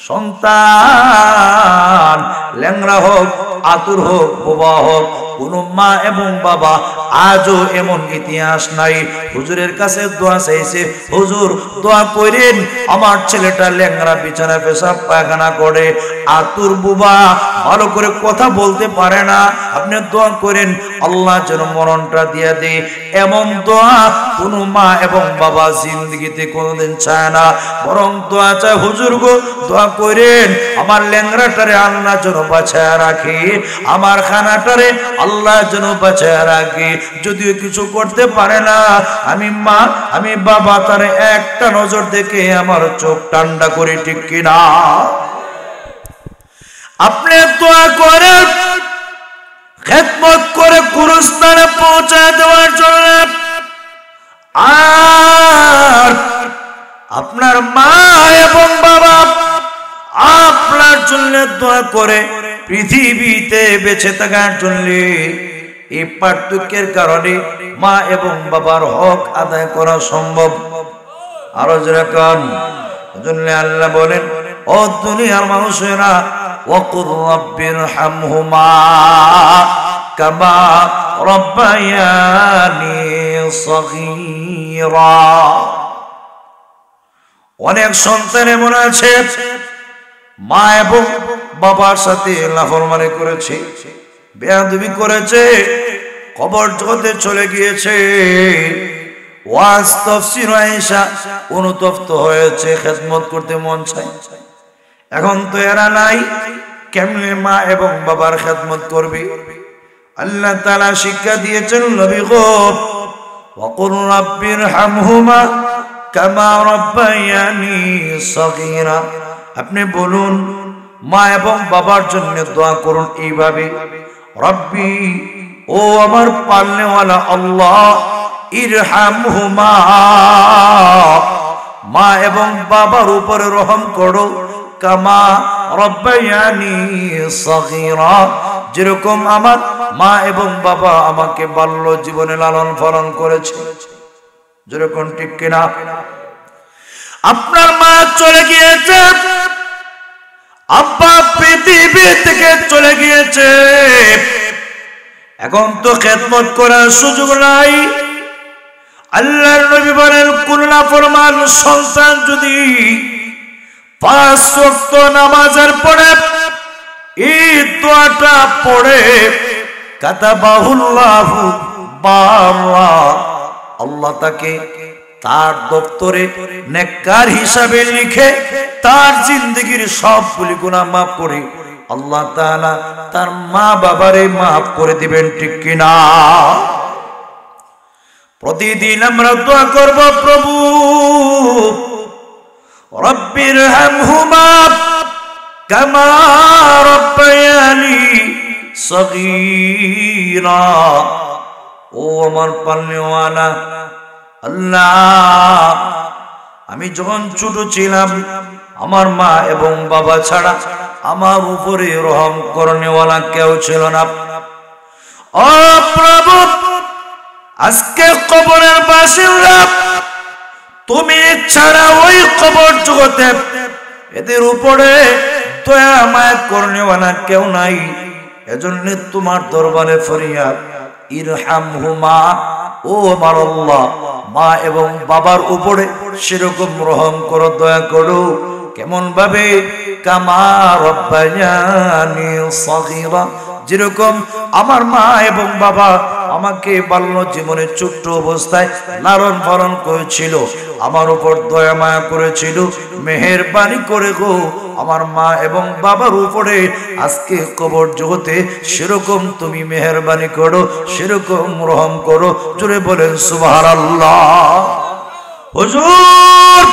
সন্তান ল্যাংড়া হোক, আতুর হোক, বোবা হোক, কোন মা এবং বাবা আজও এমন ইতিহাস নাই হুজুরের কাছে দোয়া চাইছে, হুজুর দোয়া করেন আমার ছেলেটা ল্যাংড়া, বিছানা পেশাব পায়খানা করে, আতুর, বোবা, ভালো করে কথা বলতে পারে না, আপনি দোয়া করেন আল্লাহ যেন মরণটা দিয়ে দেয়। এমন দোয়া কোন মা এবং বাবা জিন্দগিতে কোনোদিন চায় না, বরং দোয়া চায় হুজুর গো দোয়া করেন আমার ল্যাংড়াটারে আল্লাহ যেন বাঁচায় রাখে, আমার খানাটারে আল্লাহ যেন বাঁচায় রাখে। যদিও কিছু করতে পারে না, আমি মা আমি বাবা তারে একটা নজর দেখে আমার চোখ ঠান্ডা করে, ঠিক কিনা? আপনি দোয়া করেন খেদমত করে গুরুস্থানে পৌঁছায় দেওয়ার জন্য, আর আপনার মা এবং বাবা আপনার জন্য দোয়া করে পৃথিবীতে বেঁচে থাকার জন্য। এই পার্থক্যের কারণে মা এবং বাবার হক আদায় করা সম্ভব। আরো যেরকম আল্লাহ বলেন, ও দুনিয়ার মানুষেরা ওয়াকুর রাব্বিরহামহুমা কামা রাব্বায়ানি সগীরা। অনেক সন্তান এমন আছে মা এবং বাবার সাথে নাফরমানি করেছে, বেয়াদবি করেছে, কবর জগতে চলে গিয়েছে, ওয়াজ তাফসীর আয়েশা অনুতপ্ত হয়েছে, খেদমত করতে মন চায়। এখন তো এরা নাই, কেমনে মা এবং বাবার খেদমত করবে? আল্লাহ তাআলা শিক্ষা দিয়েছেন, নবী গো ওয়াকুর রাব্বিরহামহুমা কামা রাব্বায়ানি সগীরা। আপনি বলুন মা এবং বাবার জন্য দোয়া করুন এইভাবে, রব্বি ও আমার পালনেওয়ালা আল্লাহ, ইরহামহুমা মা এবং বাবার উপরে রহম করো, কামা রাব্বায়ানি সগীরা যেরকম আমার মা এবং বাবা আমাকে বাল্য জীবনে লালন পালন করেছে, যেরকম, ঠিক কিনা? আপনার মা চলে গিয়েছে, আব্বা পৃথিবী থেকে চলে গিয়েছে, এখন তো খেদমত করার সুযোগ নাই। আল্লাহর নবী বলেন, কোন নাফরমান সন্তান যদি 5 ওয়াক্ত নামাজের পরে এই দোয়াটা পড়ে, কাতাবাহুল্লাহু বাররা, আল্লাহ তাকে তার দপ্তরে নেককার হিসাবে লিখে তার জিন্দেগীর সবগুলি গুনাহ মাফ করে আল্লাহ তাআলা তার মা বাবারে মাফ করে দিবেন, ঠিক কিনা? প্রতিদিন আমরা দোয়া করব, প্রভু রব্বিরহামহুমা কামা রাব্বায়ানি সগীরা। ও আমার পালনেওয়ালা আল্লাহ, আমি যখন ছোট ছিলাম আমার মা এবং বাবা ছাড়া আমার উপরে রহম করনেওয়ালা কেউ ছিল না। ও প্রভু, আজকে কবরের বাসিন্দা তুমি ছাড়া ওই কবর জগতে এদের উপরে দয়া মায়া করনেওয়ালা কেউ নাই। এজন্য তোমার দরবারে ফরিয়াদ, ইরহামহুমা, ও আমার আল্লাহ মা এবং বাবার উপরে সেরকম রহম করো, দয়া করো। কেমন ভাবে? কামা রাব্বায়ানি সগীরা, যেরকম আমার মা এবং বাবা আমাকে বাল্য জীবনে ছোট্ট অবস্থায় লালন পালন করেছিল, আমার উপর দয়া মায়া করেছিল, মেহেরবানি করে গো আমার মা এবং বাবার উপরে আজকে কবর জগতে সেরকম তুমি মেহেরবানি করো, সেরকম রহম করো। জোরে বলেন সুবহানাল্লাহ। হুজুর,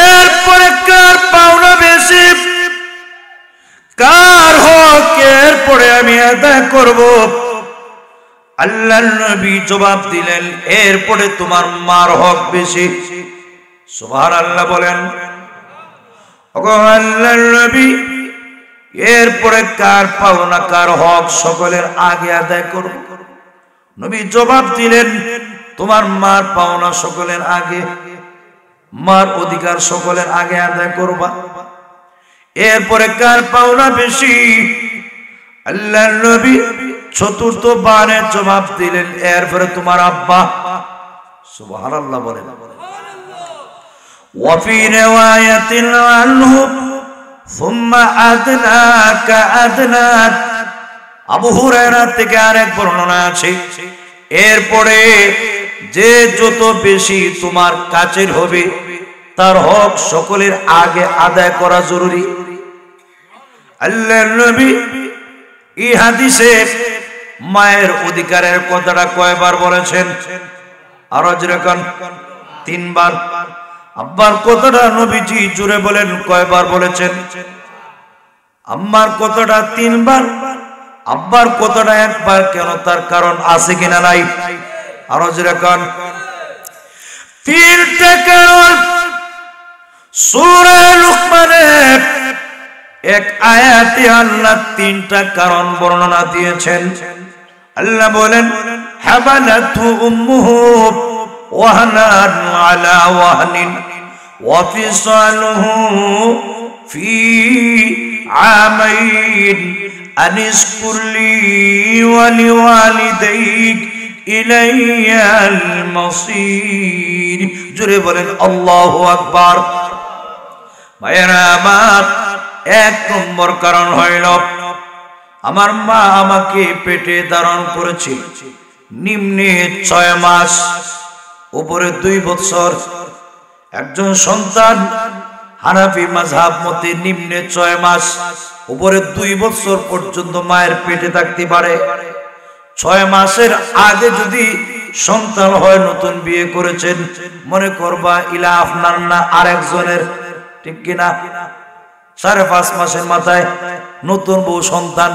এরপরে কার পাওনা বেশি, কার হক এরপরে আমি আদায় করব? আল্লাহর নবী জবাব দিলেন, এরপরে তোমার মার হক বেশি। সুবহানাল্লাহ বলেন। ওগো আল্লাহর নবী, এরপরে কার পাওনা কার হক সকলের আগে আদায় করব? নবী জবাব দিলেন, তোমার মার পাওনা সকলের আগে। মার অধিকার সকলের আগে আদায় করবা। এরপরে কার পাওনা বেশি? আল্লাহর নবী চতুর্থ বারে জবাব দিলেন, এরপরে তোমার আব্বা। সুবহানাল্লাহ বলেন। ওয়াফি রিওয়ায়াতিন আনহু সুম্মা আদনাকা আদনাক। আবু হুরায়রা থেকে আরেক বর্ণনা আছে, এরপরে যে যত বেশি তোমার কাছের হবে তার হক সকলের আগে আদায় করা জরুরি। আল্লাহর নবী এই হাদিসে মায়ের অধিকারের কথাটা কয়বার বলেছেন? আরো যেরকম 3 বার। আব্বার কথাটা নবীজি জুড়ে বলেন কয়বার বলেছেন? আম্মার কথাটা 3 বার, আব্বার কথাটা 1 বার। কেন? তার কারণ আছে কিনা নাই? আরো যেরকম 3টা কারণ সূরা লুকমানে এক আয়াতে আল্লাহ 3টা কারণ বর্ণনা দিয়েছেন। আল্লাহ বলেন, হাবালাতু উম্মুহু ওয়াহনান আলা ওয়াহনিন ওয়া ফিসালুহু ফি আমাইন আনিশকুর লি ওয়া লিওয়ালিদাইক ইলাইয়াল মাসির। জোরে বলেন আল্লাহু আকবার। ভাইরা আমার, 1 নম্বর কারণ হইল আমার মা আমাকে পেটে ধারণ করেছে নিম্নে 6 মাস, উপরে 2 বছর। একজন সন্তান হানাফি মাযহাব মতে নিম্নে 6 মাস, উপরে 2 বছর পর্যন্ত মায়ের পেটে থাকতে পারে। 6 মাসের আগে যদি সন্তান হয়, নতুন বিয়ে করেছেন, মনে করবা ইলা আপনার না আরেকজনের, ঠিক কিনা? 5.5 মাসের মাথায় নতুন বউ সন্তান,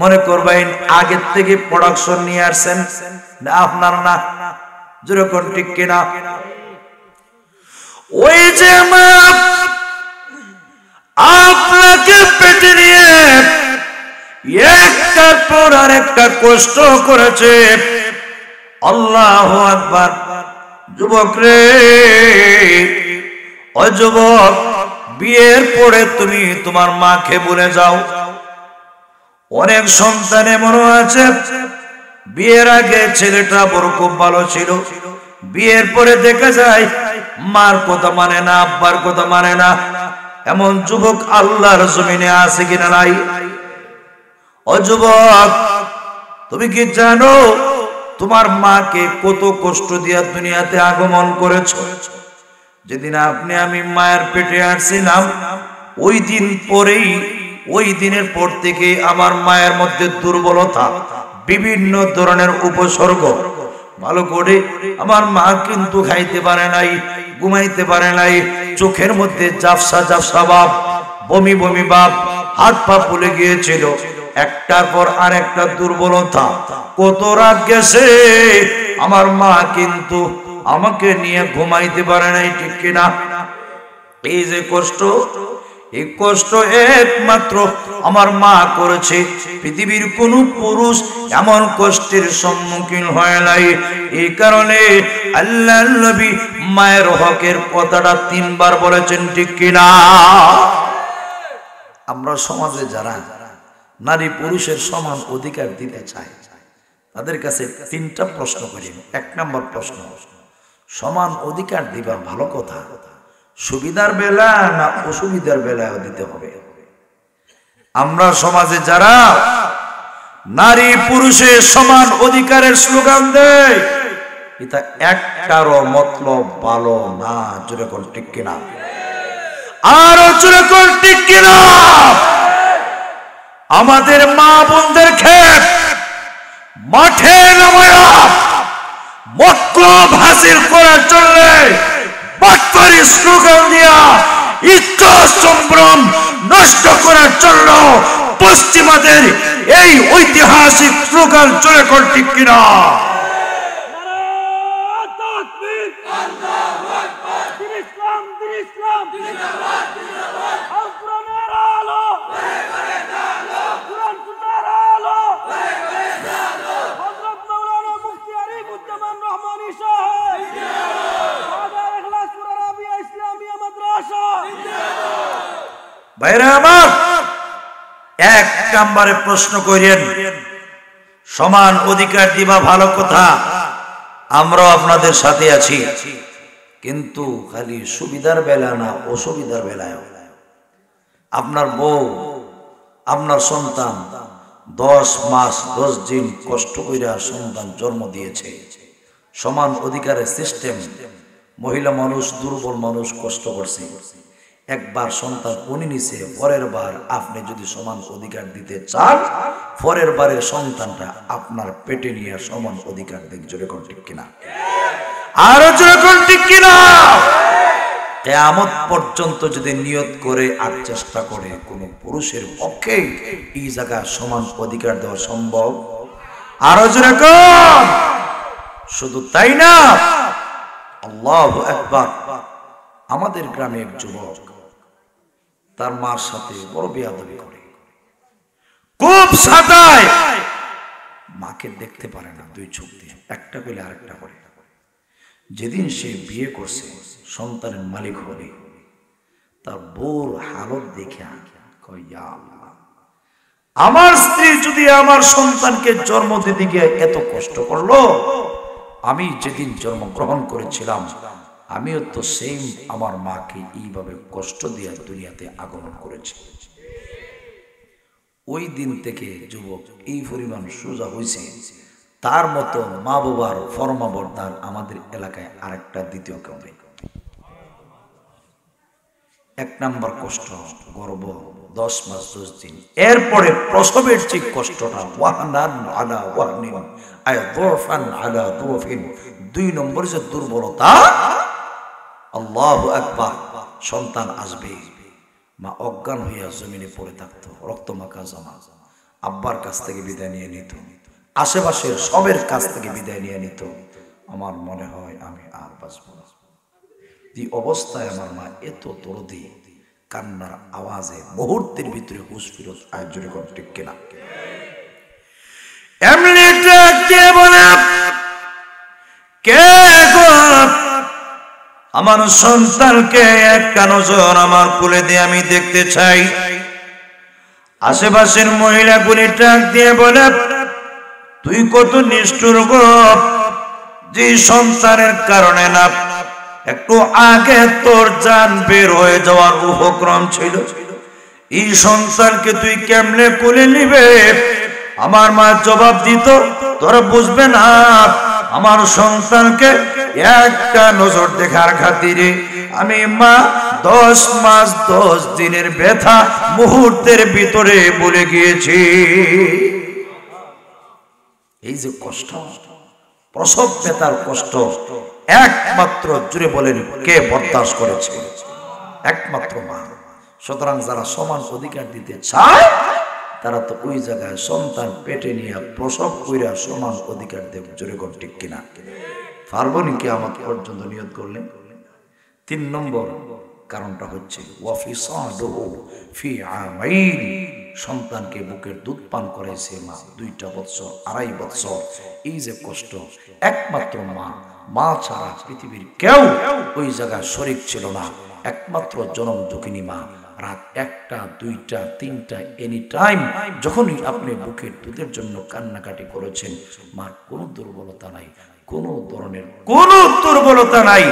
মনে করবেন আগের থেকে প্রোডাকশন নিয়ে আসছেন, আপনার না, যেরকম, ঠিক কিনা? ওই যে মা আপনাকে পেটে নিয়ে একটার পর আর একটা কষ্ট করেছে। আল্লাহু আকবার। যুবক রে, ও যুবক, বিয়ের পরে তুমি তোমার মাকে ভুলে যাও। অনেক সন্তান এমন আছে, বিয়ের আগে ছেলেটা বড় খুব ভালো ছিল, বিয়ের পরে দেখা যায় মার কথা মানে না, আব্বার কথা মানে না। এমন যুবক আল্লাহর জমিনে আছে কিনা নাই? ও যুবক, তুমি কি জানো তোমার মাকে কত কষ্ট দিয়া দুনিয়াতে আগমন করেছো? যেদিন আপনি আমি মায়ের পেটে আসছিলাম, ওই দিন পরেই, ওই দিনের পর থেকে আমার মায়ের মধ্যে দুর্বলতা, বিভিন্ন ধরনের উপসর্গ। ভালো করে আমার মা কিন্তু খাইতে পারে নাই, ঘুমাইতে পারে নাই, চোখের মধ্যে জাফসা জাফসা ভাব, বমি বমি ভাব, হাত পা ফুলে গিয়েছিল, একটার পর আরেকটা দুর্বলতা। কত রাত গেছে, আমার মা কিন্তু আমাকে নিয়ে ঘুমাইতে পারে নাই, ঠিক কিনা? এই যে কষ্ট, এই কষ্ট একমাত্র আমার মা করেছে। পৃথিবীর কোন পুরুষ এমন কষ্টের সম্মুখীন হয় নাই। এই কারণে আল্লাহর নবী মায়ের হকের কথাটা 3 বার বলেছেন, ঠিক কিনা? আমরা সমাজে যারা নারী পুরুষের সমান অধিকার দিতে চাই, তাদের কাছে 3টা প্রশ্ন করি। 1 নম্বর প্রশ্ন, সমান অধিকার দিবা ভালো কথা, সুবিধার বেলা না অসুবিধার বেলায় দিতে হবে? আমরা সমাজে যারা নারী পুরুষের সমান অধিকারের স্লোগান দেয়, এটা একটারও মতলব ভালো না। যেরকম, ঠিক কিনা? আরো যেরকম, ঠিক কিনা? আমাদের মা বোনদের ক্ষেত মাঠে নামায়া মতলব হাসিল করার জন্য বাটপারি স্লোগান দিয়া ইজ্জত সম্ভ্রম নষ্ট করার জন্য পশ্চিমাদের এই ঐতিহাসিক স্লোগান চলে কর, ঠিক কিনা? ভাইরা আমার, এক নম্বরে প্রশ্ন করেন, সমান অধিকার দিবা ভালো কথা, আমরাও আপনাদের সাথে আছি, কিন্তু খালি সুবিধার বেলা না, অসুবিধার বেলায় আপনার বউ, আপনার সন্তান 10 মাস 10 দিন কষ্ট কইরা সন্তান জন্ম দিয়েছে, সমান অধিকারের সিস্টেম, মহিলা মানুষ, দুর্বল মানুষ কষ্ট করছে, একবার সন্তান উনি নিছে, পরের বার আপনি যদি সমান অধিকার দিতে চান, পরের বারের সন্তানটা আপনার পেটে নিয়ে সমান অধিকার দেখ। জোরে কোন ঠিক কিনা? আরো জোরে কোন ঠিক কিনা? কিয়ামত পর্যন্ত যদি নিয়ত করে আর চেষ্টা করে, কোন পুরুষের পক্ষে এই জায়গা সমান অধিকার দেওয়া সম্ভব? আরো জোরে কোন? শুধু তাই না, আল্লাহু আকবার, আমাদের গ্রামে এক যুবক তার মার সাথে বড় বেয়াদবি করে, খুব সাতায়, মাকে দেখতে পারে না, দুই চোখ দিয়ে একটা কইলে আরেকটা করে। যেদিন সে বিয়ে করছে, সন্তানের মালিক হলে, তার বউর হালত দেখে কয়, ইয়া আল্লাহ, আমার স্ত্রী যদি আমার সন্তানকে জন্ম দিতে গিয়ে এত কষ্ট করলো, আমি যেদিন জন্মগ্রহণ করেছিলাম আমিও তো সেম আমার মাকে এইভাবে কষ্ট দিয়ে দুনিয়াতে আগমন করেছি। ওই দিন থেকে যুবক এই পরিমাণ সোজা হয়েছে, তার মতো মা বাবার ফরমাবর্তার আমাদের এলাকায় আরেকটা দ্বিতীয় কেউ নেই। এক নাম্বার কষ্ট গর্ভ 10 মাস 10 দিন, এরপরে প্রসবের যে কষ্টটা, ওয়াহানান আলা ওয়াহনিন আয় দুরফান আলা দুরফিন, 2 নম্বর যে দুর্বলতা, আল্লাহু আকবার, সন্তান আসবে, মা অজ্ঞান হইয়া জমিনে পড়ে থাকতো, রক্তমাখা জামা, আব্বার কাছ থেকে বিদায় নিয়ে নিত, আশেপাশের সবের কাছ থেকে বিদায় নিয়ে নিত, আমার মনে হয় আমি আর বাঁচব না। এই অবস্থায় আমার মা এত দরদি, কান্নার আওয়াজে মুহূর্তের ভিতরে হুঁশ ফিরত আয়োজনে কর ঠিক কিনা? এমনি কে বলে, কে গো আমার সন্তানকে একটা নজর আমার কোলে দিয়ে আমি দেখতে চাই। আশেপাশের মহিলাগুলি ডাক দিয়ে বলে, তুই কত নিষ্ঠুর গো, যে সন্তানের কারণে না একটু আগে তোর জান বের হয়ে যাওয়ার উপক্রম ছিল, এই সন্তানকে তুই কেমনে কোলে নিবে? আমার মা জবাব দিত, তোরা বুঝবে না, আমার সন্তানকে একটা নজর দেখার খাতিরে আমি মা 10 মাস 10 দিনের ব্যথা মুহূর্তের ভিতরে বলে গিয়েছি। এই যে কষ্ট, প্রসব ব্যথার কষ্ট, একমাত্র জুড়ে বলেন কে বরদাস্ত করেছে? একমাত্র মা। সুতরাং যারা সমান অধিকার দিতে চায়, তারা তো ওই জায়গায় সন্তান পেটে নিয়ে প্রসব কইরা সমান অধিকার দেবে। জোরে কোন ঠিক কিনা? পারবো নি কি আমাকে পর্যন্ত নিয়ত করলেন? 3 নম্বর কারণটা হচ্ছে ওয়াফিসাদুহু ফি আমাইন, সন্তানকে বুকের দুধ পান করাইছে মা 2টা বছর 2.5 বছর। এই যে কষ্ট, একমাত্র মা ছাড়া পৃথিবীর কেউ ওই জায়গায় শরীক ছিল না। একমাত্র জনম দুঃখিনী মা। রাত 1টা 2টা 3টা এনি টাইম যখনই আপনি বুকের দুধের জন্য কান্নাকাটি করেছেন, মার কোনো দুর্বলতা নাই, কোনো ধরনের কোনো দুর্বলতা নাই।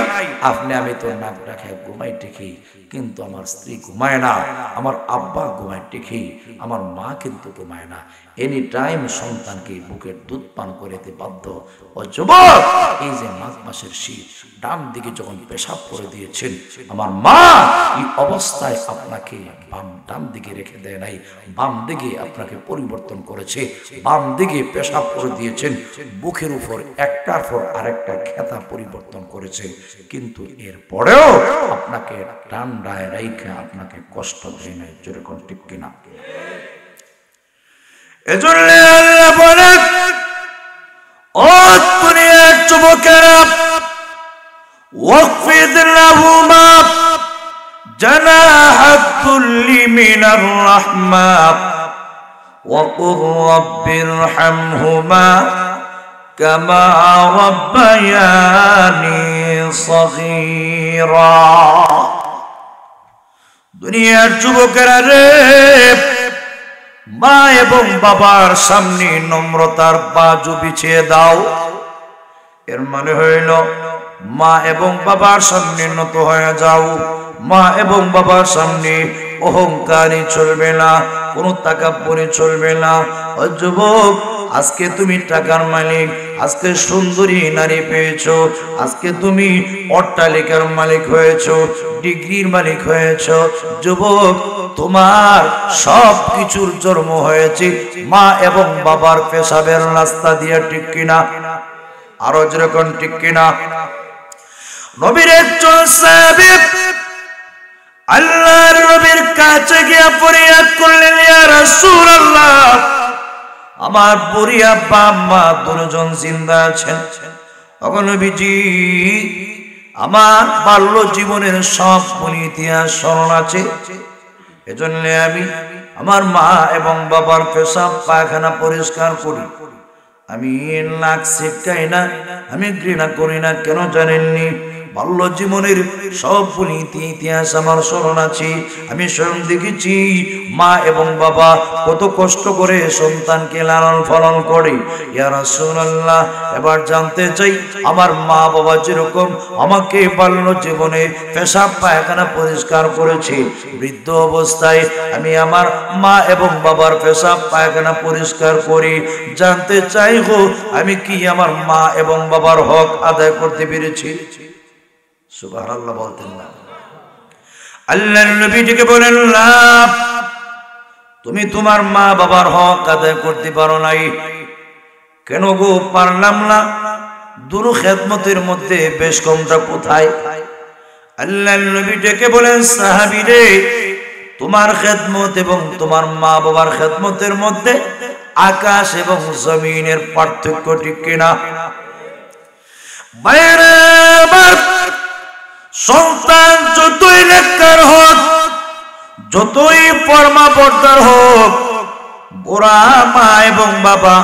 আপনি আমি তো নাক ডাকে ঘুমাই ঠিকই, কিন্তু আমার স্ত্রী ঘুমায় না, আমার আব্বা ঘুমায় ঠিকই, আমার মা কিন্তু ঘুমায় না। এনি টাইম সন্তানকে বুকের দুধ পান করাতে বাধ্য। ও যুবক, এই যে মাঘ মাসের শীত, ডান দিকে যখন পেশাব করে দিয়েছেন, আমার মা এই অবস্থায় আপনাকে ডান দিকে রেখে দেয় নাই, বাম দিকে আপনাকে পরিবর্তন করেছে, বাম দিকে পেশাব করে দিয়েছেন, বুকের উপর একটার পর আরেকটা খেতা পরিবর্তন করেছে, কিন্তু এরপরেও আপনাকে ঠান্ডায় রাইখা আপনাকে কষ্ট দেয় নাই। যেরকম ঠিক কিনা? এজন্য আল্লাহ বলেন, ও দুনিয়ার যুবকেরা, ওয়াকফিদ লাহুমা জানাহাত যুল্লি মিনার রাহমা ওয়া কুর রাব্বিরহামহুমা কামা রাব্বায়ানি সগীরা। দুনিয়ার যুবকেরা রে, মা এবং বাবার সামনে নম্রতার বাজু বিছিয়ে দাও। এর মানে হইল মা এবং বাবার সামনে নত হয়ে যাও। মা এবং বাবার সামনে অহংকারী চলবে না, কোনো তাকাব্বুরি চলবে না। ও যুবক, আজকে তুমি টাকার মালিক, আজকে সুন্দরী নারী পেয়েছো, আজকে তুমি অট্টালিকার মালিক হয়েছো, ডিগ্রির মালিক হয়েছো। যুবক, তোমার সব কিছুর জন্ম হয়েছে মা এবং বাবার পেশাবের রাস্তা দিয়ে, ঠিক কিনা? আরো যেরকম ঠিক কিনা? নবীর একজন সাহাবী আল্লাহর নবীর কাছে গিয়ে ফরিয়াদ করলেন, ইয়া রাসূলুল্লাহ, আমার বুড়ি আব্বা আম্মা দুজন জিন্দা আছেন। তখন নবীজি, আমার বাল্য জীবনের সব ইতিহাস স্মরণ আছে, এজন্য আমি আমার মা এবং বাবার পেশাব পায়খানা পরিষ্কার করি। আমি নাক ছিটকাই না, আমি ঘৃণা করি না। কেন জানেননি? বাল্য জীবনের সব ইতিহাস আমার স্মরণ আছে। আমি স্বয়ং দেখেছি মা এবং বাবা কত কষ্ট করে সন্তানকে লালন পালন করে। ইয়া রাসূলুল্লাহ, এবার জানতে চাই, আমার মা বাবা যেরকম আমাকে বাল্য জীবনে পেশাব পায়খানা পরিষ্কার করেছে, বৃদ্ধ অবস্থায় আমি আমার মা এবং বাবার পেশাব পায়খানা পরিষ্কার করি। জানতে চাই গো, আমি কি আমার মা এবং বাবার হক আদায় করতে পেরেছি? সুবহানাল্লাহ বলতেন না? আল্লাহর নবীজিকে বলেন, না, তুমি তোমার মা বাবার হক আদায় করতে পারো নাই। কেন গো পারলাম না? দুরু খেদমতের মধ্যে বেশ কমটা কোথায়? আল্লাহর নবীজিকে বলেন, সাহাবী রে, তোমার খেদমত এবং তোমার মা বাবার খেদমতের মধ্যে আকাশ এবং জমিনের পার্থক্য, ঠিক কিনা? সন্তান যতই নেককার হোক, যতই পরমাবর্তার হোক, বুড়া মা এবং বাবা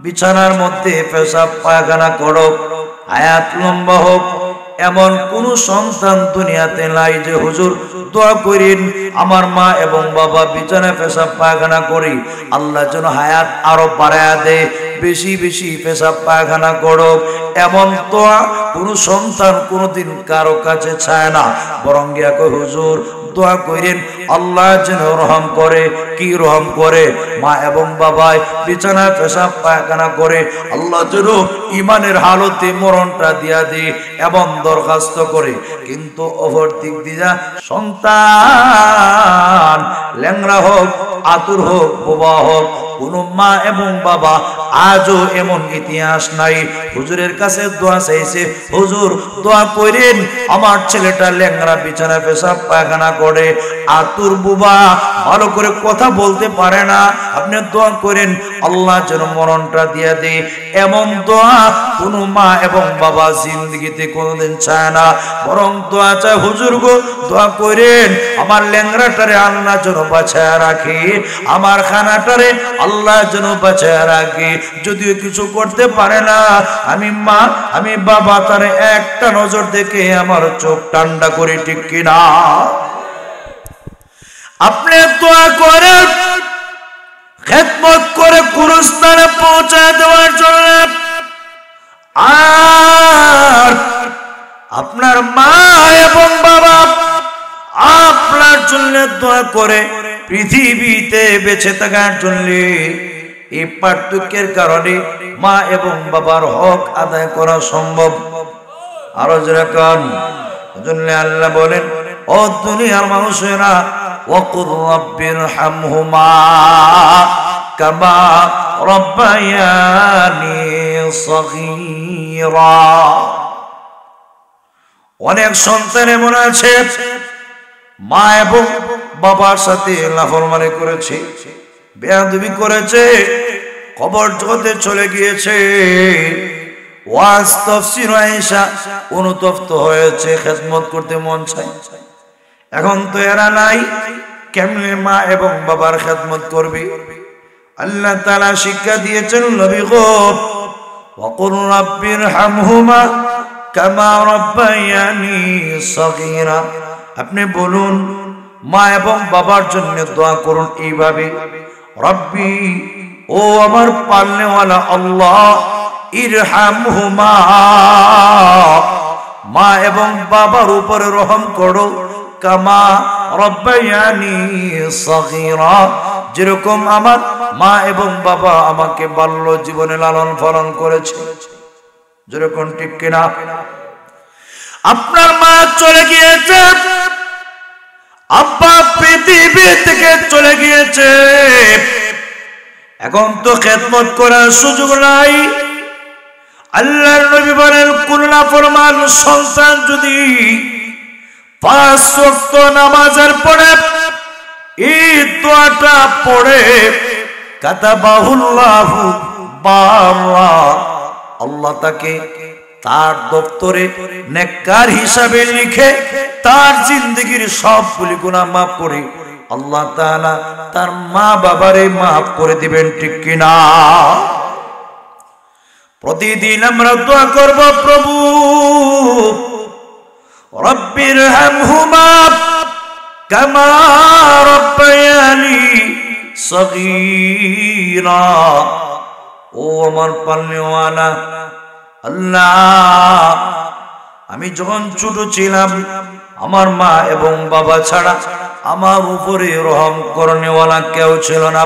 বিছানার মধ্যে পেশাব পায়খানা করো, হায়াত লম্বা হোক, এমন কোন সন্তান দুনিয়াতে নাই যে হুজুর দোয়া করেন আমার মা এবং বাবা বিছানায় পেশাব পায়খানা করি, আল্লাহ যেন হায়াত আরো বাড়ায়া দেয়, বেশি বেশি পেশাব পায়খানা করো। এমন দোয়া কোন সন্তান কোনদিন কারো কাছে চায় না। বরং গিয়া কই, হুজুর দোয়া করেন আল্লাহ যেন রহম করে। কি রহম করে? মা এবং বাবায় বিছানায় পেশাব পায়খানা করে, আল্লাহ যেন ইমানের হালতে মরণটা দিয়া দেয় এমন দরখাস্ত করে। কিন্তু অপর দিক দিয়া সন্তান ল্যাংড়া হোক, আতুর হোক, বোবা হোক, কোন মা এবং বাবা আজও এমন ইতিহাস নাই হুজুরের কাছে দোয়া চাইছে, হুজুর দোয়া করেন আমার ছেলেটা ল্যাংড়া বিছানায় পেশাব পায়খানা করে, আতুর, বোবা, ভালো করে কথা বলতে পারে না, আপনি দোয়া করেন আল্লাহ যেন মরণটা দিয়ে দেয়। এমন দোয়া কোন মা এবং বাবা জিন্দেগিতে কোনোদিন চায় না। বরং দোয়া চায়, হুজুর গো দোয়া করেন আমার ল্যাংড়াটারে আল্লাহ যেন বাঁচায় রাখে, আমার খানাটারে আল্লাহ যেন বাঁচায় রাখে। যদিও কিছু করতে পারে না, আমি মা আমি বাবা তারে একটা নজর দেখে আমার চোখ ঠান্ডা করে, ঠিক কিনা? আপনি দোয়া করেন খেদমত করে গুরুস্থানে পৌঁছায় দেওয়ার জন্য, আর আপনার মা এবং বাবা আপনার জন্য দোয়া করে পৃথিবীতে বেঁচে থাকার জন্য। এই পার্থক্যের কারণে মা এবং বাবার হক আদায় করা সম্ভব। আরো যেরকম আল্লাহ বলেন, ও দুনিয়ার মানুষেরা, ওয়াকুর রাব্বিরহামহুমা কামা রাব্বায়ানি সগীরা। অনেক সন্তান এমন আছে মা এবং বাবার সাথে লাফরমানি করেছে, বেয়াদবি করেছে, কবর জগতে চলে গিয়েছে, ওয়াজ তাফসীর আয়েশা অনুতপ্ত হয়েছে, খেদমত করতে মন চায়। এখন তো এরা নাই, কেমনে মা এবং বাবার খেদমত করবে? আল্লাহ তাআলা শিক্ষা দিয়েছেন, নবী গো ওয়াকুর রাব্বিরহামহুমা কামা রাব্বায়ানি সগীরা। আপনি বলুন মা এবং বাবার জন্য দোয়া করুন এইভাবে, রব্বি, ও আমার পালনেওয়ালা আল্লাহ, ইরহামহুমা, মা এবং বাবার উপরে রহম করো, কামা রব্বায়ানি সগীরা, যেরকম আমার মা এবং বাবা আমাকে বাল্য জীবনে লালন পালন করেছে। যেরকম ঠিক কিনা? আপনার মা চলে গিয়েছে, আব্বা পৃথিবী থেকে চলে গিয়েছে, এখন তো খেদমত করার সুযোগ নাই। আল্লাহর নবী বলেন, কোন নাফরমান সন্তান যদি 5 ওয়াক্ত নামাজের পরে এই দোয়াটা পড়ে, কাতাবাহুল্লাহু বাররা, আল্লাহ তাকে তার দপ্তরে নেককার হিসাবে লিখে তার জিন্দেগীর সবগুলি গুনাহ মাফ করে আল্লাহ তাআলা তার মা বাবারে মাফ করে দিবেন। ঠিক কিনা? প্রতিদিন আমরা দোয়া করব, প্রভু রব্বিরহামহুমা কামা রব্বায়ানি সগীরা, ও আমার পালনেওয়ালা আল্লাহ, আমি যখন ছোট ছিলাম আমার মা এবং বাবা ছাড়া আমার উপরে রহম করনেওয়ালা কেউ ছিল না।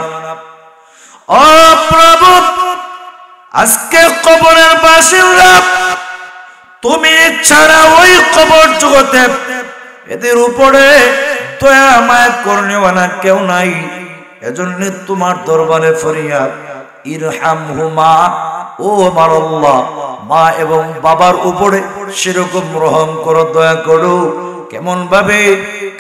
ও প্রভু, আজকে কবরের বাসিন্দা তুমি ছাড়া ওই কবর জগতে এদের উপরে দয়া মায়া করনেওয়ালা কেউ নাই। এজন্য তোমার দরবারে ফরিয়াদ, ইরহামহুমা, ও আমার আল্লাহ, মা এবং বাবার উপরে সেরকম রহম করো, দয়া করো। কেমন ভাবে?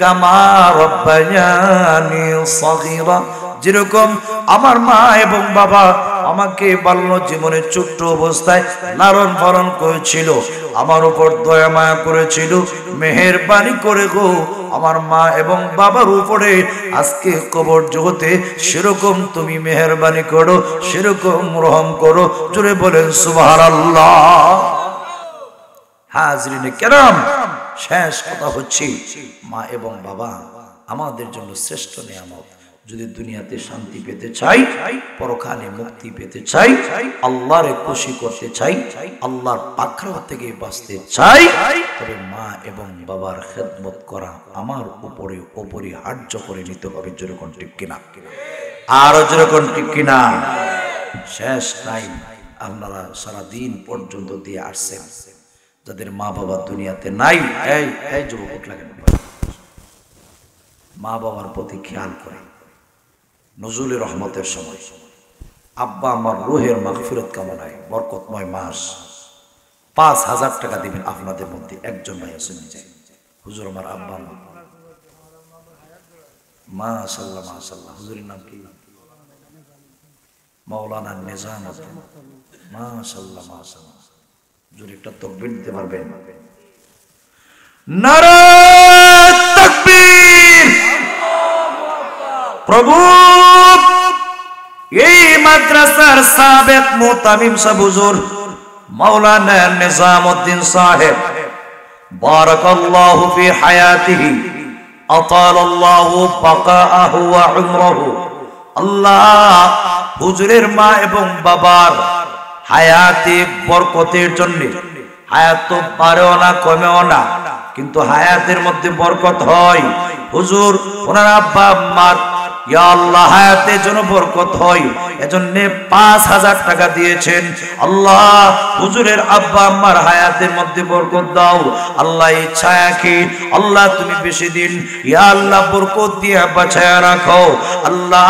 কামা রব্বায়ানি সগীরা, যেরকম আমার মা এবং বাবা আমাকে বাল্য জীবনে ছোট্ট অবস্থায় লালন পালন করেছিল, আমার উপর দয়া মায়া করেছিল, মেহেরবানি করে গো আমার মা এবং বাবার উপরে আজকে কবর জগতে সেরকম তুমি মেহেরবানি করো, সেরকম রহম করো। জোরে বলেন সুবহানাল্লাহ। হাজরিনে কেরাম, শেষ কথা হচ্ছে, মা এবং বাবা আমাদের জন্য শ্রেষ্ঠ নিয়ামত। যদি দুনিয়াতে শান্তি পেতে চাই, পরকালে মুক্তি পেতে চাই, আল্লাহরে খুশি করতে চাই, আল্লাহর পাকড়াও থেকে বাঁচতে চাই, তবে মা এবং বাবার খেদমত করা আমার উপরে অপরিহার্য করে নিতে হবে। যেরকম ঠিক কিনা? আরো যেরকম ঠিক কিনা? শেষ টাইম আপনারা সারাদিন পর্যন্ত দিয়ে আসছেন, যাদের মা বাবা দুনিয়াতে নাই, এই যুবক লাগেন, মা বাবার প্রতি খেয়াল করে। নজরুল রহমতের সময় আব্বা আমার রুহের মাগফিরাত কামনায় বরকতময় মাস 5000 টাকা দিবেন। আপনাদের মধ্যে একজন ভাই আছেন, হুজুর আমার আব্বা, মাশাআল্লাহ মাশাআল্লাহ, হুজুরের নাম কি? মাওলানা নিজামউদ্দিন, মাশাআল্লাহ মাশাআল্লাহ। হুজুর একটা তাকবীর দিতে পারবেন? নারে তাকবীর! প্রভু, এই মাদ্রাসার সাবেক মুতামিম সাহেব হুজুর মাওলানা নিজামউদ্দিন সাহেব, বারাকাল্লাহু ফি হায়াতিহি, আতালাল্লাহু বাকাআহু ওয়া উমরাহু। আল্লাহ হুজুরের মা এবং বাবার হায়াতে বরকতের জন্য, হায়াত তো বাড়েও না কমেও না, কিন্তু হায়াতের মধ্যে বরকত হয়। হুজুর ওনার আব্বা আম্মার ইয়া আল্লাহ হায়াতের জন্য বরকত হয়, এজন্য 5000 টাকা দিয়েছেন। আল্লাহ হুজুরের আব্বা আম্মার হায়াতের মধ্যে বরকত দাও। আল্লাহ ইচ্ছা কি আল্লাহ তুমি বেশি দিন ইয়া আল্লাহ বরকত দিয়ে বাঁচায়া রাখো। আল্লাহ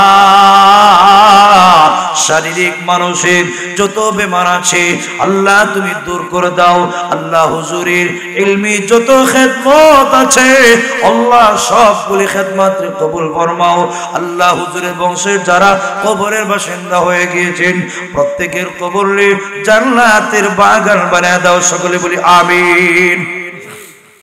শারীরিক মানসিক যত বেমার আছে আল্লাহ তুমি দূর করে দাও। আল্লাহ হুজুরের ইলমি যত খেদমত আছে আল্লাহ সবগুলি খেদমত কবুল ফরমাও। আল্লাহ হুজুরের বংশের যারা কবরের বাসিন্দা হয়ে গিয়েছেন প্রত্যেকের কবরে জান্নাতের বাগান বানিয়ে দাও। সকলে বলি আমিন।